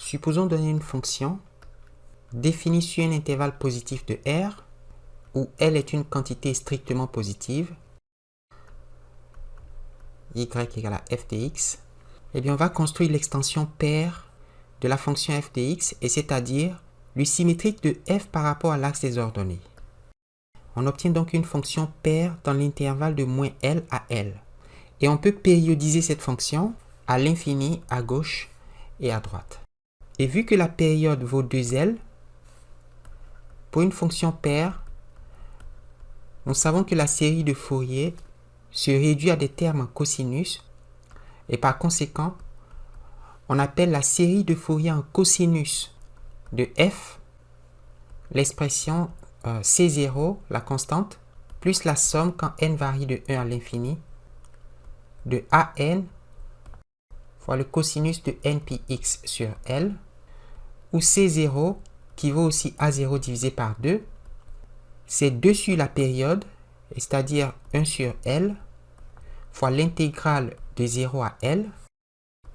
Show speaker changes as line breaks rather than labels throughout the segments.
Supposons donner une fonction définie sur un intervalle positif de R où L est une quantité strictement positive, y égale à f de x. Eh bien, on va construire l'extension paire de la fonction f de x, et c'est-à-dire lui symétrique de f par rapport à l'axe des ordonnées. On obtient donc une fonction paire dans l'intervalle de moins L à L. Et on peut périodiser cette fonction à l'infini à gauche et à droite. Et vu que la période vaut 2L, pour une fonction paire, nous savons que la série de Fourier se réduit à des termes en cosinus, et par conséquent, on appelle la série de Fourier en cosinus de f l'expression C0, la constante, plus la somme quand n varie de 1 à l'infini de an fois le cosinus de npx sur L, où C0 qui vaut aussi A0 divisé par 2, c'est 2 sur la période, c'est-à-dire 1 sur L, fois l'intégrale de 0 à L,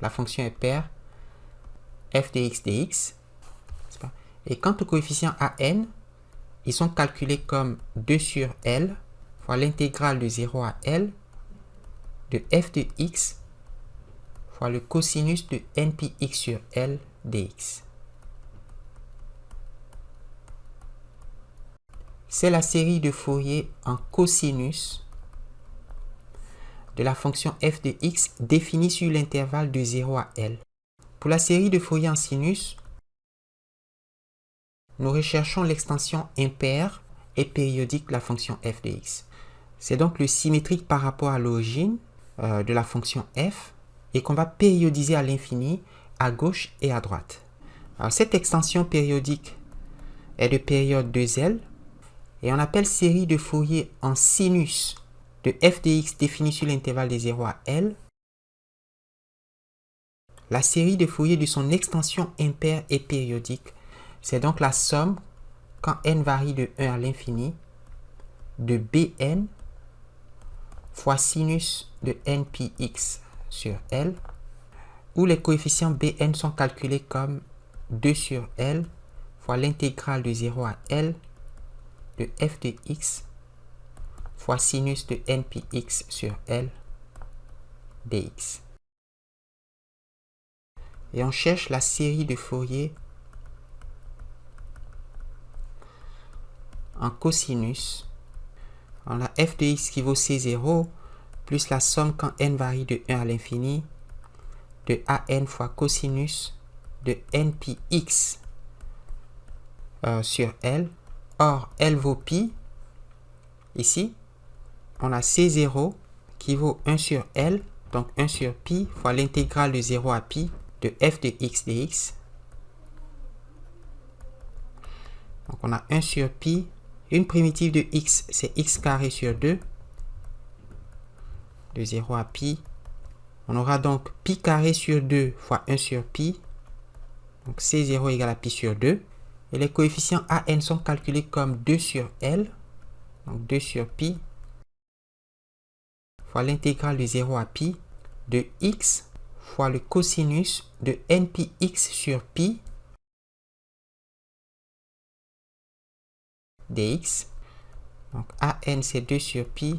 la fonction est paire, f de x dx. Et quant au coefficient an, ils sont calculés comme 2 sur L, fois l'intégrale de 0 à L, de f de x, fois le cosinus de npx sur L dx. C'est la série de Fourier en cosinus de la fonction f de x définie sur l'intervalle de 0 à L. Pour la série de Fourier en sinus, nous recherchons l'extension impaire et périodique de la fonction f de x. C'est donc le symétrique par rapport à l'origine de la fonction f et qu'on va périodiser à l'infini à gauche et à droite. Alors, cette extension périodique est de période 2L. Et on appelle série de Fourier en sinus de f de x définie sur l'intervalle de 0 à L la série de Fourier de son extension impaire et périodique. C'est donc la somme, quand n varie de 1 à l'infini, de Bn fois sinus de npx sur L, où les coefficients Bn sont calculés comme 2 sur L fois l'intégrale de 0 à L de f de x fois sinus de npx sur L dx. Et on cherche la série de Fourier en cosinus. On a f de x qui vaut C0 plus la somme quand n varie de 1 à l'infini de an fois cosinus de npx sur L. Or, L vaut pi. Ici, on a C0 qui vaut 1 sur L, donc 1 sur pi fois l'intégrale de 0 à pi de f de x dx. Donc, on a 1 sur pi. Une primitive de x, c'est x carré sur 2. De 0 à pi. On aura donc pi carré sur 2 fois 1 sur pi. Donc, C0 égale à pi sur 2. Et les coefficients an sont calculés comme 2 sur L. Donc 2 sur pi fois l'intégrale de 0 à pi de x fois le cosinus de npx sur pi dx. Donc an c'est 2 sur pi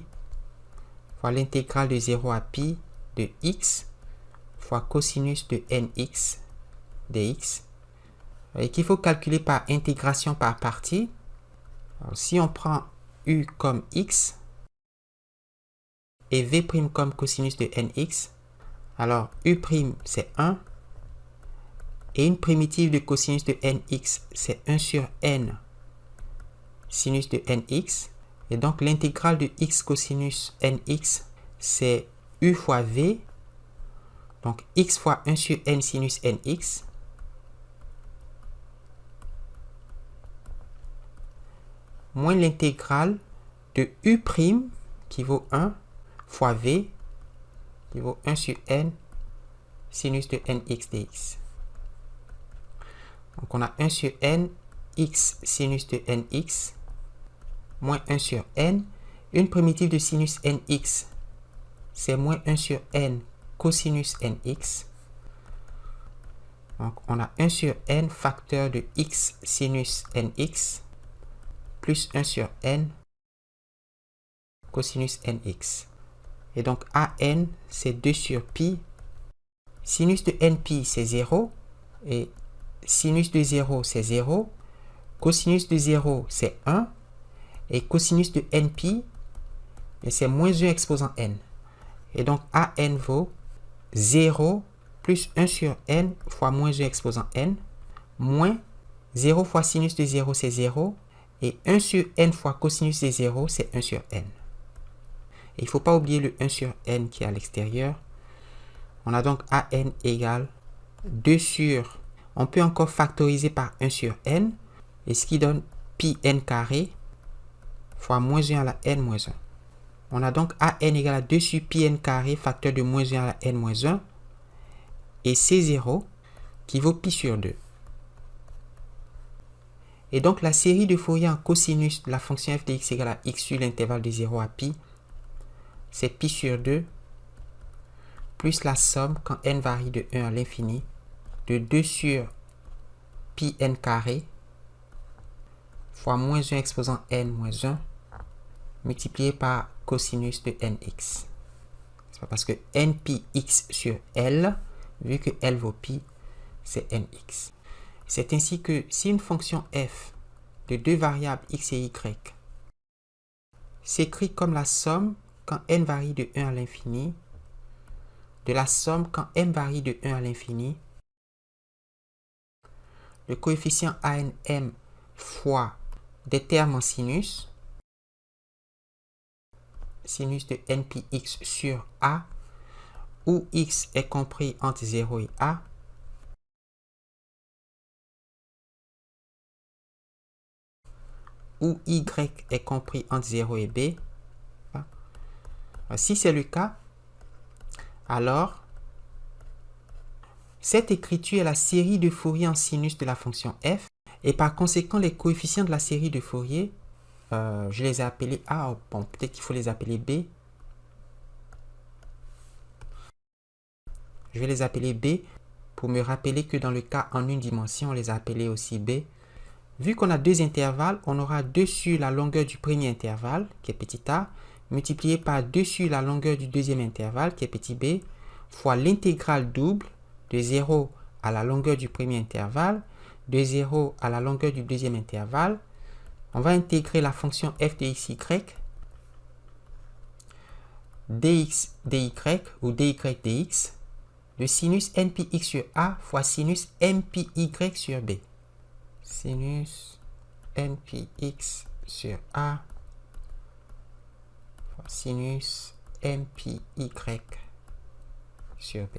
fois l'intégrale de 0 à pi de x fois cosinus de nx dx. Et qu'il faut calculer par intégration par partie. Alors, si on prend u comme x et v' comme cosinus de nx, alors u' c'est 1 et une primitive de cosinus de nx c'est 1 sur n sinus de nx, et donc l'intégrale de x cosinus nx c'est u fois v, donc x fois 1 sur n sinus nx, moins l'intégrale de u' qui vaut 1 fois v qui vaut 1 sur n sinus de nx dx. Donc on a 1 sur n x sinus de nx moins 1 sur n. Une primitive de sinus nx, c'est moins 1 sur n cosinus nx. Donc, on a 1 sur n facteur de x sinus nx plus 1 sur n cosinus nx. Et donc, an, c'est 2 sur pi. Sinus de npi, c'est 0. Et sinus de 0, c'est 0. Cosinus de 0, c'est 1. Et cosinus de npi, c'est moins 1 exposant n. Et donc, an vaut 0 plus 1 sur n fois moins 1 exposant n, moins 0 fois sinus de 0, c'est 0. Et 1 sur n fois cosinus de 0, c'est 1 sur n. Et il ne faut pas oublier le 1 sur n qui est à l'extérieur. On a donc an égale 2 sur... On peut encore factoriser par 1 sur n, et ce qui donne pi n carré fois moins 1 à la n moins 1. On a donc an égale à 2 sur pi n carré facteur de moins 1 à la n moins 1, et C0 qui vaut pi sur 2. Et donc la série de Fourier en cosinus de la fonction f de x égale à x sur l'intervalle de 0 à pi, c'est pi sur 2, plus la somme quand n varie de 1 à l'infini, de 2 sur pi n carré, fois moins 1 exposant n moins 1, multiplié par cosinus de nx. C'est pas parce que npi x sur L, vu que L vaut pi, c'est nx. C'est ainsi que si une fonction f de deux variables x et y s'écrit comme la somme quand n varie de 1 à l'infini, de la somme quand m varie de 1 à l'infini, le coefficient ANM fois des termes en sinus, sinus de npx sur A, où x est compris entre 0 et A, où y est compris entre 0 et B. Si c'est le cas, alors cette écriture est la série de Fourier en sinus de la fonction f, et par conséquent les coefficients de la série de Fourier, je les ai appelés A, bon, peut-être qu'il faut les appeler B. Je vais les appeler B pour me rappeler que dans le cas en une dimension, on les a appelés aussi B. Vu qu'on a deux intervalles, on aura 2 sur la longueur du premier intervalle, qui est petit a, multiplié par 2 sur la longueur du deuxième intervalle, qui est petit b, fois l'intégrale double de 0 à la longueur du premier intervalle, de 0 à la longueur du deuxième intervalle. On va intégrer la fonction f de xy, dx dy ou dy dx, de sinus npx sur a fois sinus mpy sur b. Sinus npx sur a fois sinus mpy sur b.